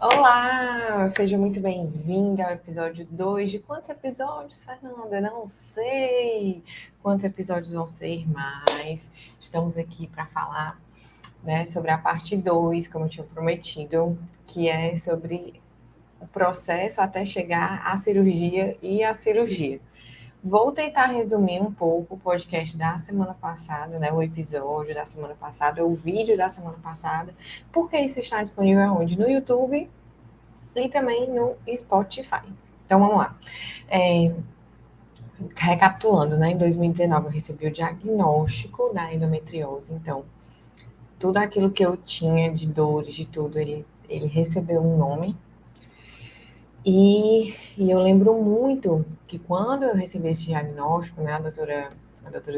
Olá, seja muito bem-vinda ao episódio 2. De quantos episódios, Fernanda? Não sei quantos episódios vão ser, mas estamos aqui para falar, né, sobre a parte 2, como eu tinha prometido, que é sobre o processo até chegar à cirurgia e à cirurgia. Vou tentar resumir um pouco o podcast da semana passada, né, o episódio da semana passada, o vídeo da semana passada, porque isso está disponível onde? No YouTube e também no Spotify. Então vamos lá. Recapitulando, né? Em 2019 eu recebi o diagnóstico da endometriose. Então, tudo aquilo que eu tinha de dores, de tudo, ele recebeu um nome. E eu lembro muito que quando eu recebi esse diagnóstico, né, a doutora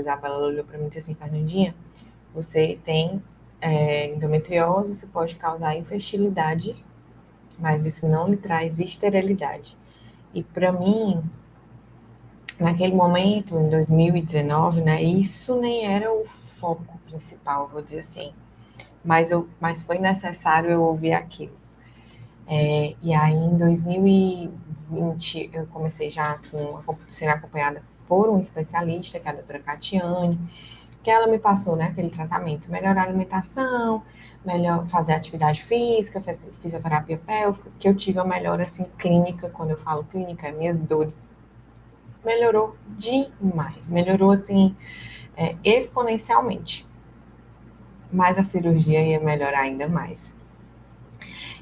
Isabela olhou para mim e disse assim: Fernandinha, você tem endometriose, isso pode causar infertilidade, mas isso não lhe traz esterilidade. E para mim, naquele momento, em 2019, né, isso nem era o foco principal, vou dizer assim. Mas foi necessário eu ouvir aquilo. E aí, em 2020, eu comecei já sendo acompanhada por um especialista, que é a doutora Catiane, que ela me passou, né, aquele tratamento, melhorar a alimentação, melhor fazer atividade física, fazer fisioterapia pélvica, que eu tive a melhora, assim, clínica. Quando eu falo clínica, minhas dores melhorou demais, melhorou assim, exponencialmente. Mas a cirurgia ia melhorar ainda mais.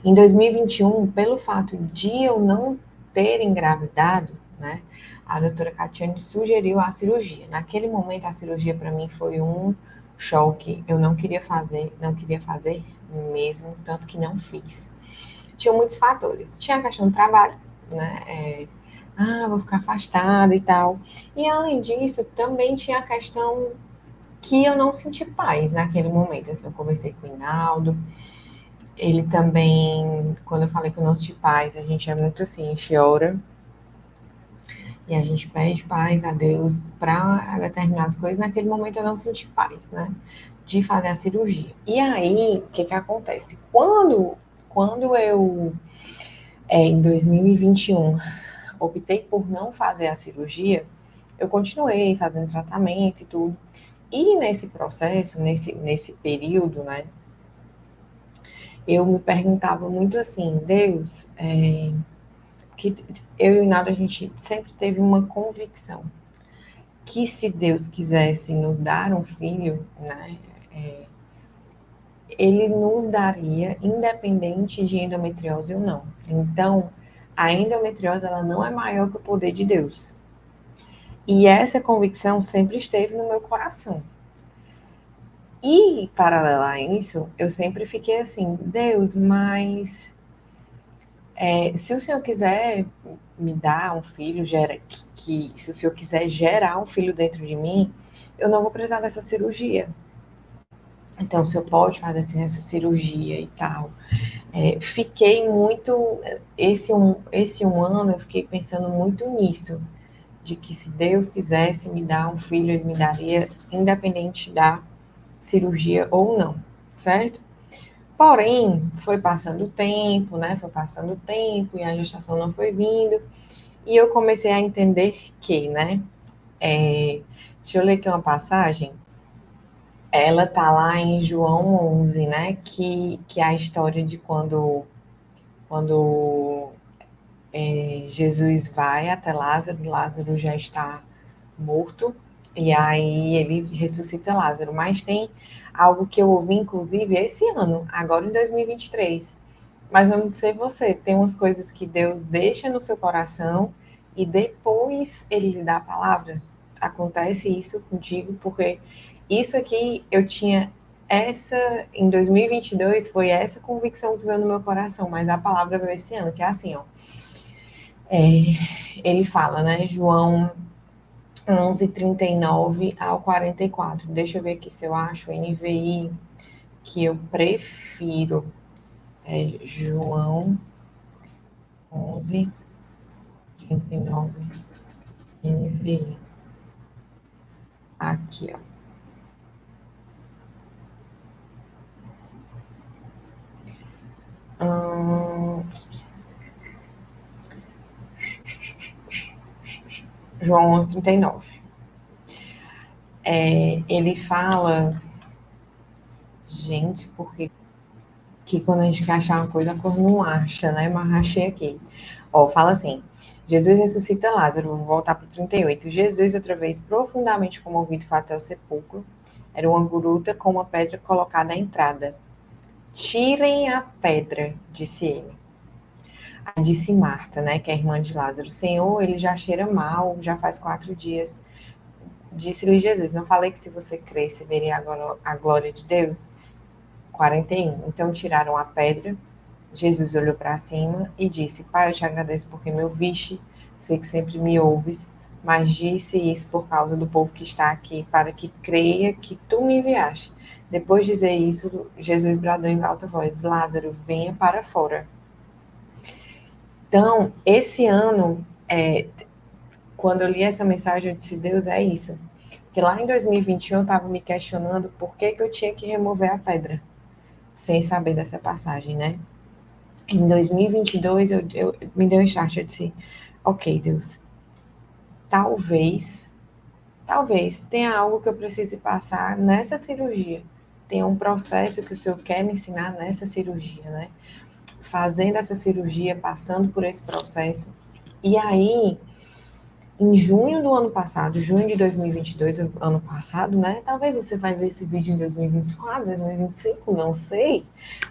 Em 2021, pelo fato de eu não ter engravidado, né, a doutora Catiane sugeriu a cirurgia. Naquele momento, a cirurgia para mim foi um choque. Eu não queria fazer mesmo, tanto que não fiz. Tinha muitos fatores. Tinha a questão do trabalho, né? Vou ficar afastada e tal. E além disso, também tinha a questão que eu não senti paz naquele momento. Assim, eu conversei com o Hinaldo, ele também, quando eu falei que eu não senti paz, a gente é muito assim, a gente ora e a gente pede paz a Deus para determinadas coisas. Naquele momento eu não senti paz, né? De fazer a cirurgia. E aí, o que que acontece? Quando eu, em 2021, optei por não fazer a cirurgia, eu continuei fazendo tratamento e tudo. E nesse processo, nesse período, né, eu me perguntava muito assim: Deus, que eu e o Nado, a gente sempre teve uma convicção que se Deus quisesse nos dar um filho, né, ele nos daria, independente de endometriose ou não. Então, a endometriose, ela não é maior que o poder de Deus. E essa convicção sempre esteve no meu coração. E, paralelo a isso, eu sempre fiquei assim: Deus, mas se o Senhor quiser me dar um filho, se o Senhor quiser gerar um filho dentro de mim, eu não vou precisar dessa cirurgia. Então, o Senhor pode fazer assim, essa cirurgia e tal. Fiquei muito. Esse um ano eu fiquei pensando muito nisso, de que se Deus quisesse me dar um filho, Ele me daria, independente da cirurgia ou não, certo? Porém, foi passando o tempo, né? Foi passando o tempo e a gestação não foi vindo. E eu comecei a entender que, né? Deixa eu ler aqui uma passagem. Ela tá lá em João 11, né? Que é a história de quando Jesus vai até Lázaro, Lázaro já está morto, e aí ele ressuscita Lázaro. Mas tem algo que eu ouvi, inclusive, esse ano, agora em 2023. Mas eu não sei você, tem umas coisas que Deus deixa no seu coração e depois ele lhe dá a palavra. Acontece isso contigo, porque isso aqui eu tinha em 2022 foi essa convicção que veio no meu coração, mas a palavra veio esse ano, que é assim, ó. Ele fala, né, João 11:39 ao 44. Deixa eu ver aqui se eu acho o NVI que eu prefiro. João 11:39 NVI. Aqui, ó. João 11:39. Ele fala, gente, porque que quando a gente quer achar uma coisa, a cor não acha, né? Mas achei aqui. Ó, fala assim: Jesus ressuscita Lázaro. Vou voltar para o 38. Jesus, outra vez, profundamente comovido, foi até o sepulcro. Era uma gruta com uma pedra colocada à entrada. Tirem a pedra, disse ele. Aí disse Marta, né, que é a irmã de Lázaro: Senhor, ele já cheira mal, já faz 4 dias. Disse-lhe Jesus: Não falei que se você cresce, veria agora a glória de Deus? 41. Então tiraram a pedra. Jesus olhou para cima e disse: Pai, eu te agradeço porque me ouviste, sei que sempre me ouves, mas disse isso por causa do povo que está aqui, para que creia que tu me enviaste. Depois de dizer isso, Jesus bradou em alta voz: Lázaro, venha para fora. Então, esse ano, quando eu li essa mensagem, eu disse: Deus, é isso. Porque lá em 2021 eu estava me questionando por que eu tinha que remover a pedra, sem saber dessa passagem, né? Em 2022, eu me deu um start, eu disse: ok, Deus, talvez tenha algo que eu precise passar nessa cirurgia. Tem um processo que o Senhor quer me ensinar nessa cirurgia, né? Fazendo essa cirurgia, passando por esse processo. E aí, em junho do ano passado, junho de 2022, ano passado, né? Talvez você vai ver esse vídeo em 2024, 2025, não sei.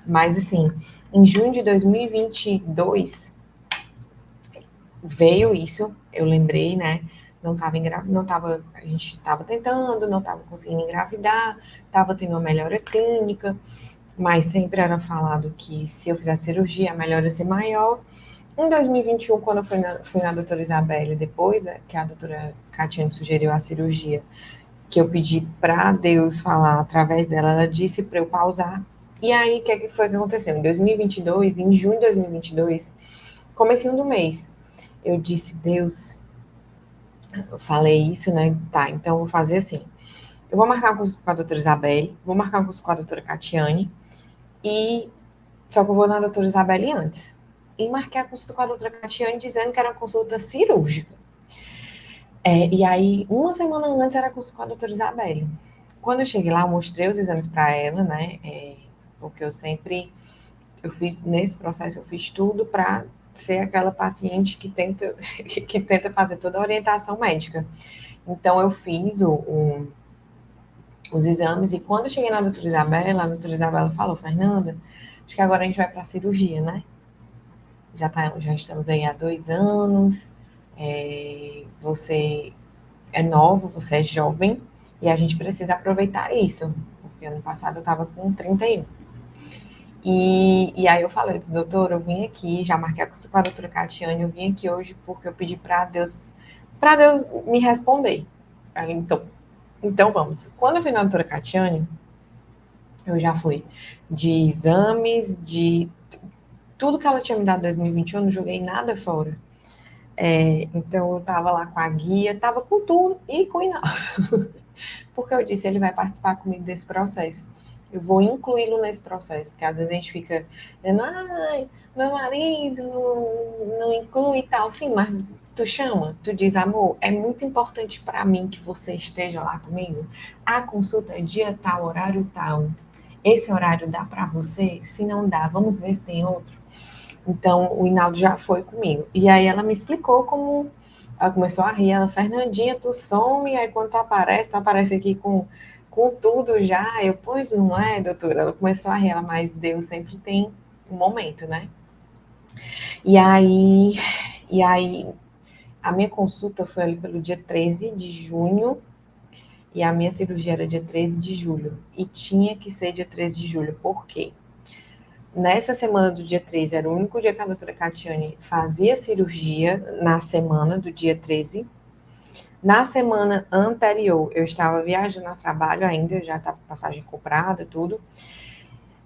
Mas, assim, em junho de 2022, veio isso, eu lembrei, né? Não tava, a gente estava tentando, não estava conseguindo engravidar, estava tendo uma melhora clínica, mas sempre era falado que se eu fizesse cirurgia, a melhora ia ser maior. Em 2021, quando eu fui na doutora Isabelle, depois que a doutora Catiane sugeriu a cirurgia, que eu pedi para Deus falar através dela, ela disse para eu pausar. E aí, o que foi que aconteceu? Em 2022, em junho de 2022, comecinho do mês, eu disse: Deus, eu falei isso, né? Tá, então eu vou fazer assim. Eu vou marcar um curso com a doutora Isabelle, vou marcar um curso com a doutora Catiane, e só que eu vou na doutora Isabelle antes. E marquei a consulta com a doutora Catiane dizendo que era uma consulta cirúrgica. E aí, uma semana antes era a consulta com a doutora Isabelle. Quando eu cheguei lá, eu mostrei os exames para ela, né? Porque eu fiz, nesse processo, eu fiz tudo para ser aquela paciente que tenta, que tenta fazer toda a orientação médica. Então, eu fiz os exames, e quando eu cheguei na doutora Isabela, a doutora Isabela falou: Fernanda, acho que agora a gente vai para a cirurgia, né? Já estamos aí há 2 anos, você é novo, você é jovem, e a gente precisa aproveitar isso, porque ano passado eu estava com 31. E aí eu falei: doutor, eu vim aqui, já marquei a consulta com a doutora Catiane, eu vim aqui hoje porque eu pedi para Deus me responder. Aí, então vamos. Quando eu fui na doutora Catiane, eu já fui de exames, de tudo que ela tinha me dado em 2021, eu não joguei nada fora. Então eu tava lá com a guia, tava com tudo e com o Hinaldo. Porque eu disse: ele vai participar comigo desse processo. Eu vou incluí-lo nesse processo, porque às vezes a gente fica dizendo: ai, meu marido não inclui e tal. Sim, mas tu chama, tu diz: amor, é muito importante para mim que você esteja lá comigo. A consulta é dia tal, horário tal. Esse horário dá para você? Se não dá, vamos ver se tem outro. Então, o Hinaldo já foi comigo. E aí ela me explicou como. Ela começou a rir, ela: Fernandinha, tu some, aí quando tu aparece aqui com tudo já. Eu: pois não é, doutora? Ela começou a rir, ela: mas Deus sempre tem um momento, né? E aí, e aí, a minha consulta foi ali pelo dia 13 de junho, e a minha cirurgia era dia 13 de julho. E tinha que ser dia 13 de julho. Por quê? Nessa semana do dia 13, era o único dia que a doutora Catiane fazia cirurgia, na semana do dia 13. Na semana anterior, eu estava viajando a trabalho ainda, eu já estava com passagem comprada, tudo.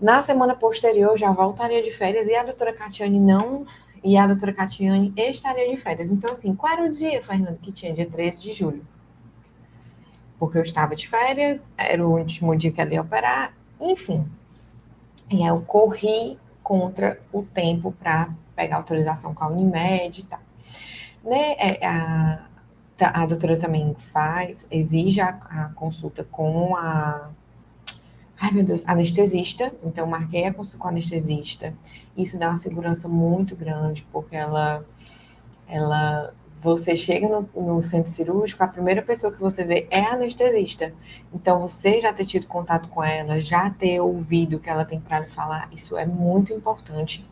Na semana posterior, eu já voltaria de férias, e a doutora Catiane não, e a doutora Catiane estaria de férias. Então, assim, qual era o dia, Fernando, que tinha? Dia 13 de julho. Porque eu estava de férias, era o último dia que ela ia operar, enfim. E aí eu corri contra o tempo para pegar autorização com a Unimed e tal. Né, a doutora também exige a consulta com ai meu Deus, anestesista. Então, marquei a consulta com a anestesista. Isso dá uma segurança muito grande, porque você chega no centro cirúrgico, a primeira pessoa que você vê é a anestesista. Então, você já ter tido contato com ela, já ter ouvido o que ela tem para lhe falar, isso é muito importante.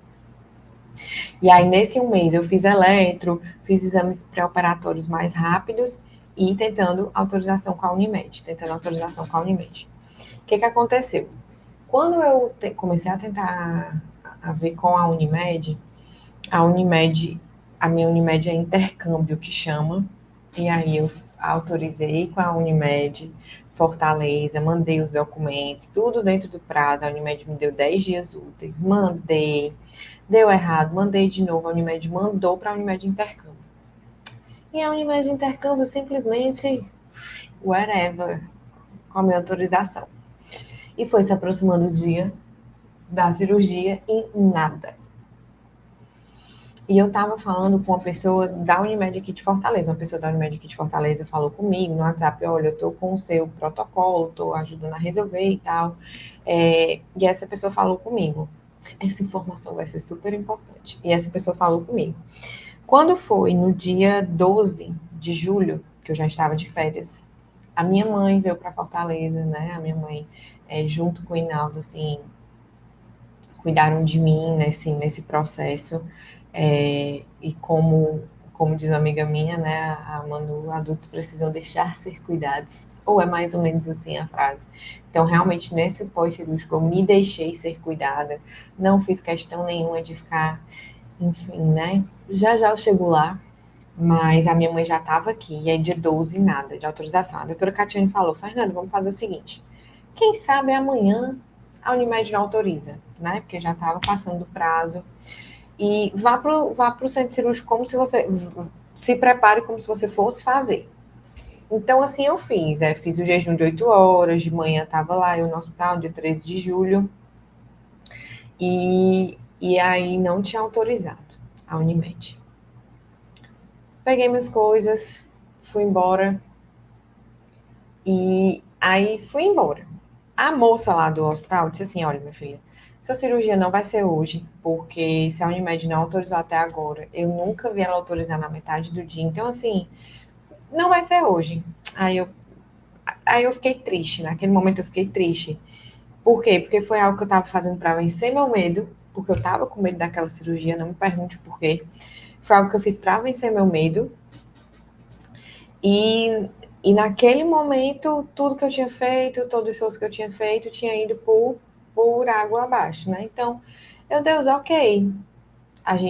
E aí, nesse um mês, eu fiz eletro, fiz exames pré-operatórios mais rápidos e tentando autorização com a Unimed. O que aconteceu? Quando eu comecei a tentar a ver com a Unimed, a minha Unimed é intercâmbio que chama, e aí eu autorizei com a Unimed Fortaleza, mandei os documentos, tudo dentro do prazo. A Unimed me deu 10 dias úteis, mandei, deu errado, mandei de novo, a Unimed mandou para a Unimed Intercâmbio. E a Unimed Intercâmbio simplesmente, whatever, com a minha autorização. E foi se aproximando o dia da cirurgia e nada. E eu estava falando com uma pessoa da Unimed aqui de Fortaleza. Uma pessoa da Unimed aqui de Fortaleza falou comigo no WhatsApp: olha, eu estou com o seu protocolo, estou ajudando a resolver e tal. E essa pessoa falou comigo. Essa informação vai ser super importante. E essa pessoa falou comigo. Quando foi no dia 12 de julho, que eu já estava de férias, a minha mãe veio para Fortaleza, né? A minha mãe, junto com o Hinaldo, assim, cuidaram de mim nesse processo. E como diz uma amiga minha, né, a Manu, adultos precisam deixar ser cuidados, ou é mais ou menos assim a frase. Então, realmente, nesse pós-cirúrgico, eu me deixei ser cuidada, não fiz questão nenhuma de ficar, enfim, né, já eu chego lá, mas a minha mãe já estava aqui, e aí dia 12, nada de autorização. A doutora Catiane falou: Fernanda, vamos fazer o seguinte, quem sabe amanhã a Unimed não autoriza, né, porque já estava passando o prazo. E vá pro centro cirúrgico como se você se prepare como se você fosse fazer. Então, assim, eu fiz o jejum de 8 horas, de manhã estava lá, eu no hospital, dia 13 de julho, e aí não tinha autorizado a Unimed. Peguei minhas coisas, fui embora, e aí fui embora. A moça lá do hospital disse assim: olha, minha filha, sua cirurgia não vai ser hoje, porque se a Unimed não autorizou até agora, eu nunca vi ela autorizar na metade do dia. Então, assim, não vai ser hoje. Aí eu fiquei triste, naquele momento eu fiquei triste. Por quê? Porque foi algo que eu estava fazendo para vencer meu medo, porque eu estava com medo daquela cirurgia, não me pergunte por quê. Foi algo que eu fiz para vencer meu medo. E naquele momento, tudo que eu tinha feito, todo o esforço que eu tinha feito, tinha ido por água abaixo, né? Então, meu Deus, ok.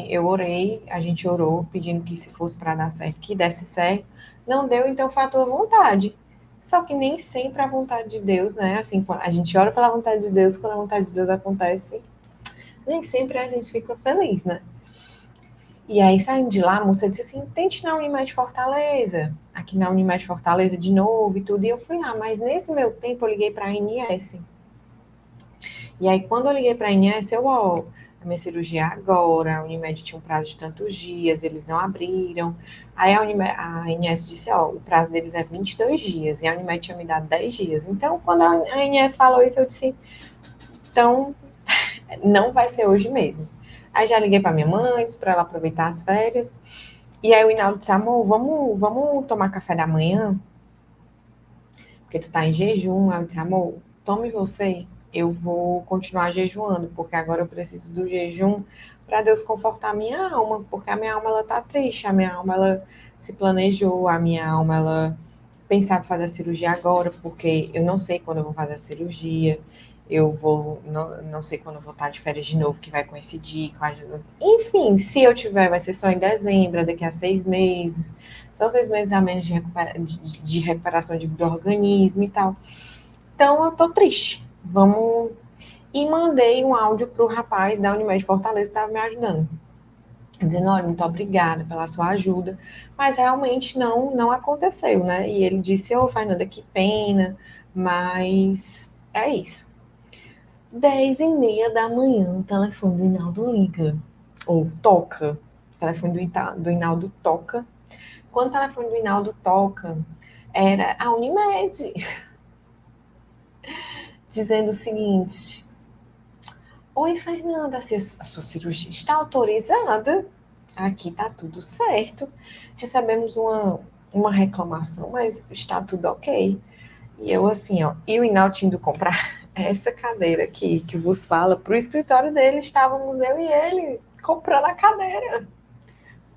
Eu orei, a gente orou, pedindo que se fosse para dar certo, que desse certo. Não deu, então foi a tua vontade. Só que nem sempre a vontade de Deus, né? Assim, a gente ora pela vontade de Deus, quando a vontade de Deus acontece, nem sempre a gente fica feliz, né? E aí, saindo de lá, a moça disse assim: tente na Unimed Fortaleza, aqui na Unimed Fortaleza de novo e tudo. E eu fui lá, mas nesse meu tempo eu liguei para a ANS. E aí, quando eu liguei para a ANS, a minha cirurgia é agora, a Unimed tinha um prazo de tantos dias, eles não abriram. Aí a ANS disse: o prazo deles é 22 dias, e a Unimed tinha me dado 10 dias. Então, quando a ANS falou isso, eu disse: então, não vai ser hoje mesmo. Aí já liguei para minha mãe, para ela aproveitar as férias. E aí o Hinaldo disse: amor, vamos tomar café da manhã? Porque tu tá em jejum. Aí eu disse: amor, tome você, eu vou continuar jejuando, porque agora eu preciso do jejum para Deus confortar a minha alma, porque a minha alma ela tá triste, a minha alma ela se planejou, a minha alma ela pensava fazer a cirurgia agora, porque eu não sei quando eu vou fazer a cirurgia, não sei quando eu vou estar de férias de novo, que vai coincidir com a... Enfim, se eu tiver, vai ser só em dezembro, daqui a 6 meses, são 6 meses a menos de recuperação do organismo e tal. Então, eu tô triste. Vamos... E mandei um áudio pro rapaz da Unimed Fortaleza que estava me ajudando, dizendo: olha, muito obrigada pela sua ajuda, mas realmente não aconteceu, né? E ele disse: Fernanda, que pena, mas é isso. 10h30 da manhã, o telefone do Hinaldo liga, ou toca, o telefone do Hinaldo toca, Quando o telefone do Hinaldo toca, era a Unimed, dizendo o seguinte: oi, Fernanda, a sua cirurgia está autorizada? Aqui está tudo certo. Recebemos uma reclamação, mas está tudo ok. E eu assim, ó, e o Hinaldo indo comprar essa cadeira aqui que vos fala para o escritório dele, estávamos eu e ele comprando a cadeira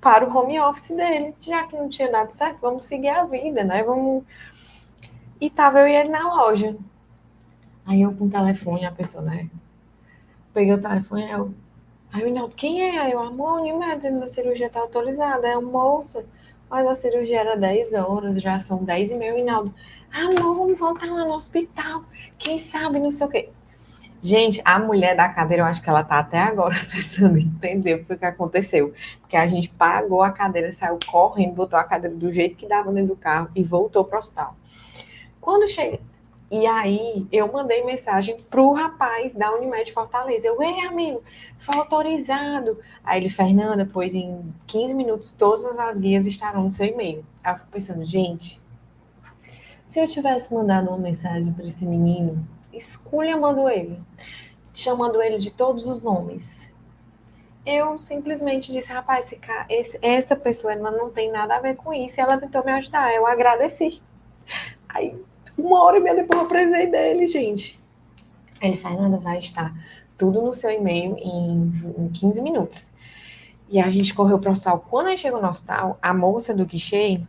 para o home office dele. Já que não tinha dado certo, vamos seguir a vida, né? Vamos... E tava eu e ele na loja. Aí eu com o telefone, a pessoa, né? Peguei o telefone, aí o Hinaldo, quem é? Aí eu, amor, Unimed, dizendo que a cirurgia está autorizada. É a moça, mas a cirurgia era 10 horas, já são 10h30. O Hinaldo, amor, vamos voltar lá no hospital. Quem sabe, não sei o quê. Gente, a mulher da cadeira, eu acho que ela tá até agora tentando entender o que foi que aconteceu. Porque a gente pagou a cadeira, saiu correndo, botou a cadeira do jeito que dava dentro do carro e voltou pro hospital. Quando chega. E aí, eu mandei mensagem pro rapaz da Unimed Fortaleza. Eu, ei, amigo, foi autorizado. Aí ele, Fernanda, pois em 15 minutos todas as guias estarão no seu e-mail. Aí eu fico pensando, gente, se eu tivesse mandado uma mensagem para esse menino, esculhambando ele, chamando ele de todos os nomes, eu simplesmente disse, rapaz, essa pessoa ela não tem nada a ver com isso, e ela tentou me ajudar, eu agradeci. Aí, 1h30 depois eu precisei dele, gente. Ele, Fernanda, vai estar tudo no seu e-mail em 15 minutos. E a gente correu para o hospital. Quando a gente chegou no hospital, a moça do guichê,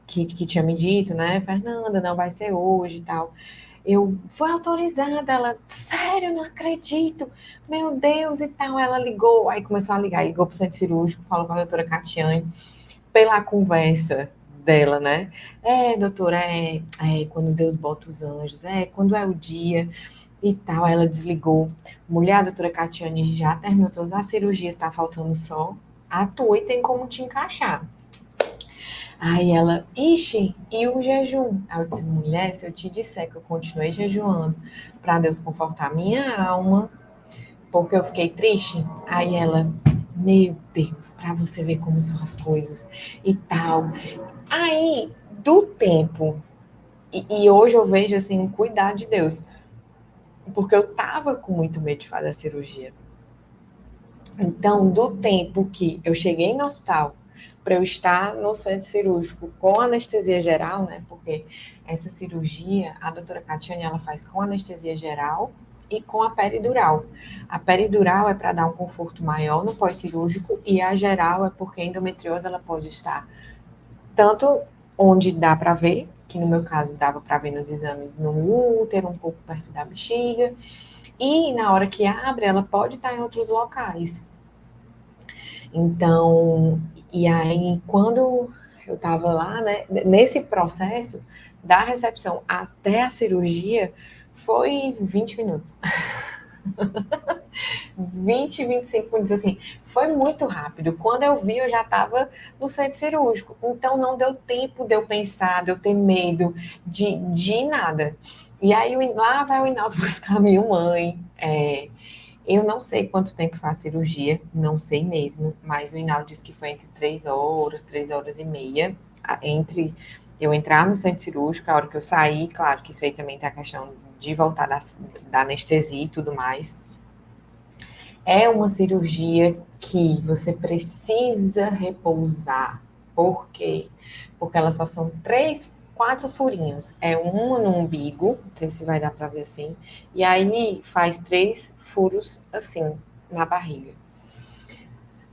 que tinha me dito, né, Fernanda, não vai ser hoje e tal. Eu, foi autorizada, ela, sério, não acredito, meu Deus e tal. Ela ligou, aí começou a ligar, ligou para o centro cirúrgico, falou com a doutora Catiane, pela conversa dela, né? Doutora, quando Deus bota os anjos, quando é o dia e tal. Ela desligou. Mulher, a doutora Catiane já terminou todas as cirurgias, tá faltando só a tua e tem como te encaixar. Aí ela, ixi, e o jejum? Aí eu disse, mulher, se eu te disser que eu continuei jejuando para Deus confortar minha alma, porque eu fiquei triste, aí ela, meu Deus, para você ver como são as coisas e tal. Aí, do tempo, e hoje eu vejo assim, um cuidado de Deus, porque eu tava com muito medo de fazer a cirurgia. Então, do tempo que eu cheguei no hospital para eu estar no centro cirúrgico com anestesia geral, né? Porque essa cirurgia, a doutora Catiane, ela faz com anestesia geral e com a peridural. A peridural é para dar um conforto maior no pós-cirúrgico e a geral é porque a endometriose ela pode estar tanto onde dá para ver, que no meu caso dava para ver nos exames no útero, um pouco perto da bexiga, e na hora que abre, ela pode estar em outros locais. Então, e aí, quando eu estava lá, né, nesse processo, da recepção até a cirurgia, foi 20 minutos. 25 minutos, assim, foi muito rápido. Quando eu vi, eu já estava no centro cirúrgico. Então, não deu tempo de eu pensar, de eu ter medo de nada. E aí, lá vai o Hinaldo buscar minha mãe. Eu não sei quanto tempo faz a cirurgia, não sei mesmo, mas o Hinaldo disse que foi entre 3 horas, 3 horas e meia, entre eu entrar no centro cirúrgico, a hora que eu saí, claro que isso aí também tem a questão de voltar da anestesia e tudo mais. É uma cirurgia que você precisa repousar. Por quê? Porque elas só são 4 furinhos. É uma no umbigo, não sei se vai dar para ver assim, e aí faz 3 furos assim, na barriga.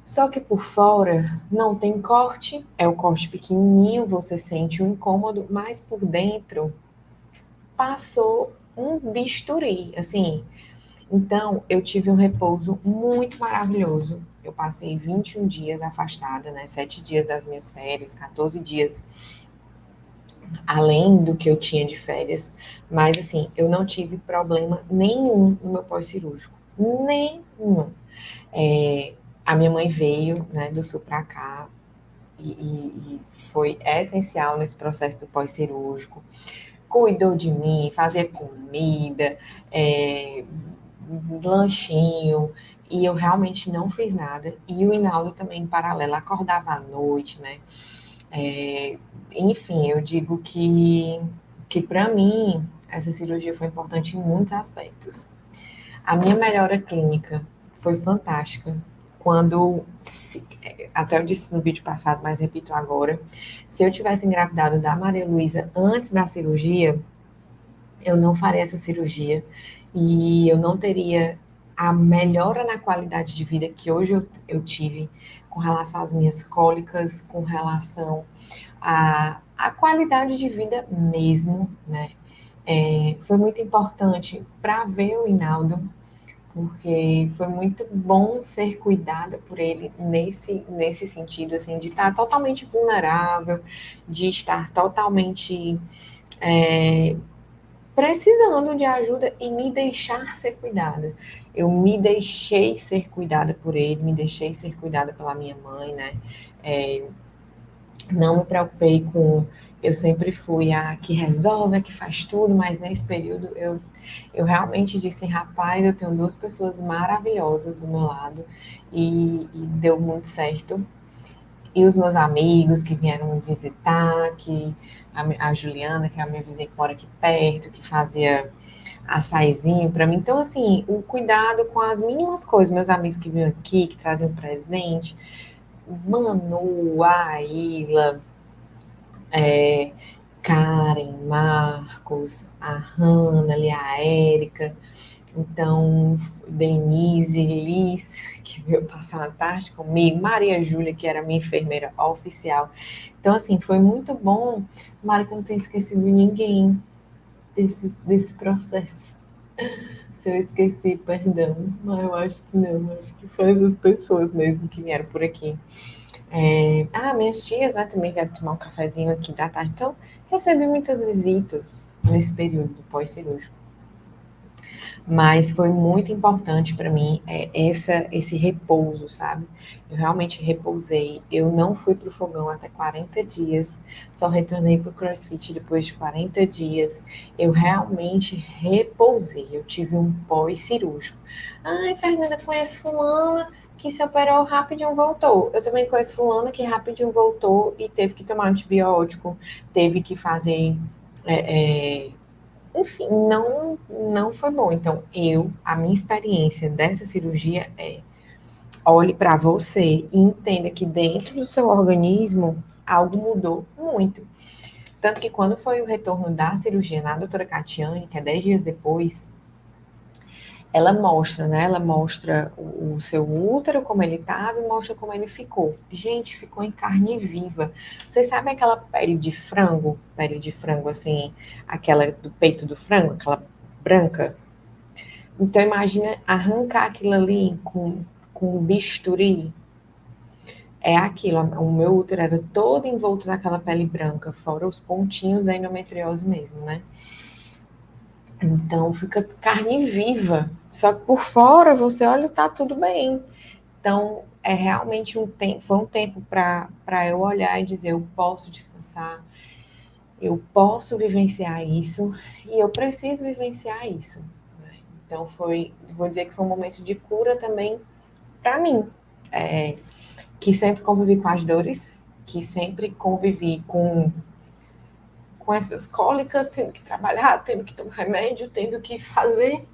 Só que por fora não tem corte, é o corte pequenininho, você sente o incômodo, mas por dentro passou um bisturi, assim. Então, eu tive um repouso muito maravilhoso. Eu passei 21 dias afastada, né? 7 dias das minhas férias, 14 dias além do que eu tinha de férias. Mas, assim, eu não tive problema nenhum no meu pós-cirúrgico. Nenhum. A minha mãe veio, né, do sul para cá e foi essencial nesse processo do pós-cirúrgico. Cuidou de mim, fazia comida, é, lanchinho, e eu realmente não fiz nada. E o Hinaldo também, em paralelo, acordava à noite, né? Enfim, eu digo que para mim, essa cirurgia foi importante em muitos aspectos. A minha melhora clínica foi fantástica. Quando, até eu disse no vídeo passado, mas repito agora, se eu tivesse engravidado da Maria Luísa antes da cirurgia, eu não faria essa cirurgia e eu não teria a melhora na qualidade de vida que hoje eu tive com relação às minhas cólicas, com relação à qualidade de vida mesmo, né? Foi muito importante para ver o Hinaldo, porque foi muito bom ser cuidada por ele nesse sentido, assim, de estar totalmente vulnerável, de estar totalmente precisando de ajuda e me deixar ser cuidada. Eu me deixei ser cuidada por ele, me deixei ser cuidada pela minha mãe, né? É, não me preocupei com. Eu sempre fui a que resolve, a que faz tudo, mas nesse período eu realmente disse, rapaz, eu tenho duas pessoas maravilhosas do meu lado e deu muito certo. E os meus amigos que vieram me visitar, que a Juliana, que é a minha vizinha que mora aqui perto, que fazia açaizinho para mim. Então, assim, o cuidado com as mínimas coisas, meus amigos que vinham aqui, que traziam presente, Manu, a Ilha, Karen, Marcos, a Hanna, ali, a Érica, então, Denise, Liz, que veio passar a tarde comigo, Maria Júlia, que era minha enfermeira oficial. Então, assim, foi muito bom. Mara, que eu não tenha esquecido ninguém desse processo. Se eu esqueci, perdão. Mas eu acho que não. Acho que foi as pessoas mesmo que vieram por aqui. Minhas tias, né, também vieram tomar um cafezinho aqui da tarde. Então, recebi muitas visitas nesse período do pós-cirúrgico. Mas foi muito importante para mim esse repouso, sabe? Eu realmente repousei. Eu não fui para o fogão até 40 dias, só retornei para o CrossFit depois de 40 dias. Eu realmente repousei. Eu tive um pós-cirúrgico. Ai, Fernanda, conhece fulana que se operou rapidinho voltou. Eu também conheço fulana que rapidinho voltou e teve que tomar antibiótico, teve que fazer enfim, não foi bom. Então, a minha experiência dessa cirurgia olhe para você e entenda que dentro do seu organismo algo mudou muito. Tanto que quando foi o retorno da cirurgia na doutora Catiane, que é 10 dias depois, ela mostra, né? Ela mostra o seu útero, como ele estava, e mostra como ele ficou. Gente, ficou em carne viva. Vocês sabem aquela pele de frango? Pele de frango, assim, aquela do peito do frango, aquela branca? Então, imagina arrancar aquilo ali com um bisturi. É aquilo, o meu útero era todo envolto naquela pele branca, fora os pontinhos da endometriose mesmo, né? Então, fica carne viva. Só que por fora, você olha, está tudo bem. Então, é realmente foi um tempo para eu olhar e dizer, eu posso descansar, eu posso vivenciar isso e eu preciso vivenciar isso. Né? Então, vou dizer que foi um momento de cura também para mim, que sempre convivi com as dores, que sempre convivi com essas cólicas, tendo que trabalhar, tendo que tomar remédio, tendo que fazer.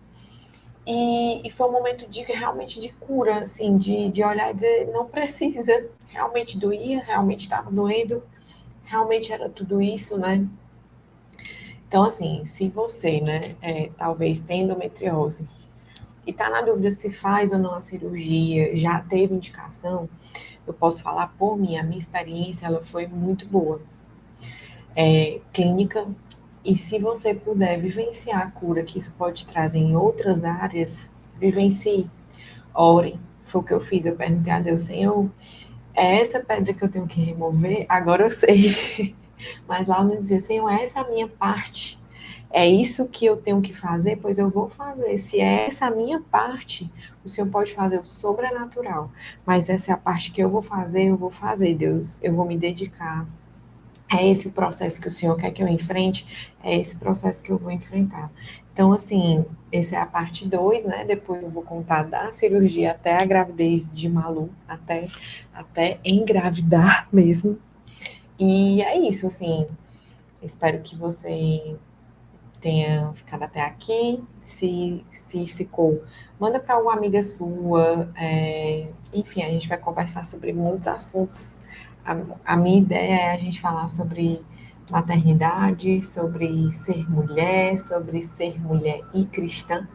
E foi um momento realmente de cura, assim, de olhar e dizer, não precisa, realmente doía, realmente estava doendo, realmente era tudo isso, né? Então, assim, se você, né, talvez tem endometriose e tá na dúvida se faz ou não a cirurgia, já teve indicação, eu posso falar por mim, a minha experiência, ela foi muito boa. Clínica, e se você puder vivenciar a cura que isso pode trazer em outras áreas, vivencie, ore. Foi o que eu fiz, eu perguntei a Deus, Senhor, é essa pedra que eu tenho que remover? Agora eu sei. Mas lá eu não dizia, Senhor, essa é a minha parte. É isso que eu tenho que fazer, pois eu vou fazer. Se é essa a minha parte, o Senhor pode fazer o sobrenatural. Mas essa é a parte que eu vou fazer, Deus. Eu vou me dedicar. É esse o processo que o Senhor quer que eu enfrente, é esse processo que eu vou enfrentar. Então, assim, essa é a parte 2, né? Depois eu vou contar da cirurgia até a gravidez de Malu, até engravidar mesmo. E é isso, assim. Espero que você tenha ficado até aqui. Se ficou, manda para uma amiga sua. Enfim, a gente vai conversar sobre muitos assuntos. A minha ideia é a gente falar sobre maternidade, sobre ser mulher e cristã.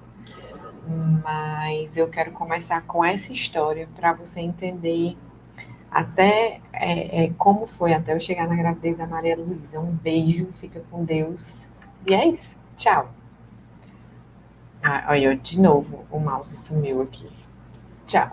Mas eu quero começar com essa história para você entender até como foi até eu chegar na gravidez da Maria Luísa. Um beijo, fica com Deus. E é isso. Tchau. Ah, olha, de novo, o mouse sumiu aqui. Tchau.